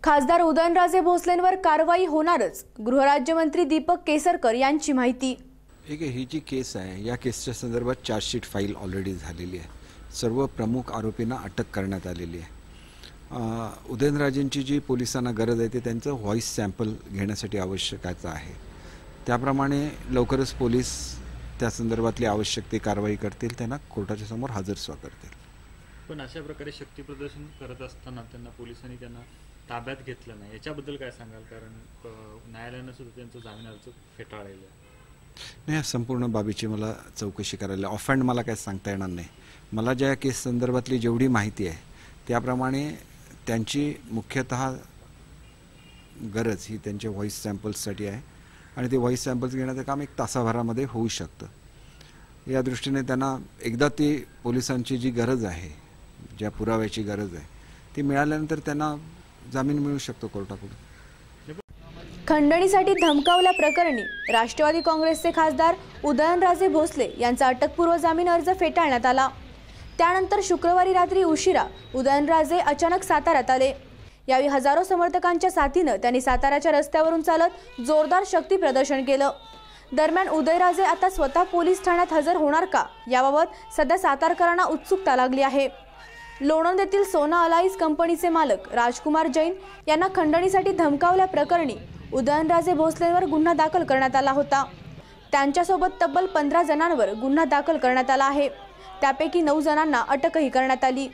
खासदार उदयनराजे भोसलेंवर कारवाई होणारच, गृहराज्यमंत्री दीपक केसरकर यांची माहिती। ही जी केस आहे या केसच्या संदर्भात चार्जशीट फाईल ऑलरेडी झालेली आहे। सर्व प्रमुख आरोपींना अटक करण्यात आलेली आहे। उदयनराजेंची जी पोलिसांना गरज आहे ते त्यांचं व्हॉइस सॅम्पल घेण्यासाठी आवश्यकता आहे। त्याप्रमाणे लवकरच पोलीस त्या संदर्भातली आवश्यक ती कारवाई करतील, त्यांना कोर्टाच्या समोर हजर करतील। पण अशा प्रकारे शक्ती प्रदर्शन करत असताना त्यांना पोलिसांनी ताब्यात घेतलं नाही, याच्याबद्दल काय सांगाल? कारण न्यायालयाने सुद्धा त्यांचं जामीन अर्ज फेटाळलेला आहे। नाही, संपूर्ण बाबीची मला चौकशी करायला ऑफहँड मला काय सांगता येणार नाही। मला ज्या केस संदर्भातली जेवढी माहिती आहे त्याप्रमाणे त्यांची मुख्यतः गरज ही त्यांच्या व्हॉइस सॅम्पल्ससाठी आहे आणि ते व्हॉइस सॅम्पल्स घेण्याचं काम 1 तासाभरामध्ये होऊ शकतं। या दृष्टीने त्यांना एकदा ती पोलिसांची जी गरज आहे, ज्या पुराव्याची गरज आहे ती मिळाल्यानंतर त्यांना जामीन मिळू शकतो कोर्टाकडून। खंडणीसाठी धमकावल्याप्रकरणी राष्ट्रवादी काँग्रेसचे खासदार उदयनराजे भोसले यांचा अटकपूर्व जामीन अर्ज फेटाळण्यात आला। त्यानंतर शुक्रवारी रात्री उशिरा उदयनराजे अचानक साताऱ्यात आले। यावेळी हजारो समर्थकांच्या साथीने त्यांनी साताऱ्याच्या रस्त्यावरून चालत जोरदार शक्ती प्रदर्शन केलं। दरम्यान उदयनराजे आता स्वतः पोलीस ठाण्यात हजर होणार का, याबाबत सध्या सातारकरांना उत्सुकता लागली आहे। लोणंद येथील सोना अलाइज कंपनीचे मालक राजकुमार जैन यांना खंडणीसाठी धमकावल्याप्रकरणी उदयनराजे भोसलेंवर गुन्हा दाखल करण्यात आला होता। त्यांच्यासोबत तब्बल 15 जणांवर गुन्हा दाखल करण्यात आला आहे। त्यापैकी 9 जणांना अटकही करण्यात आली।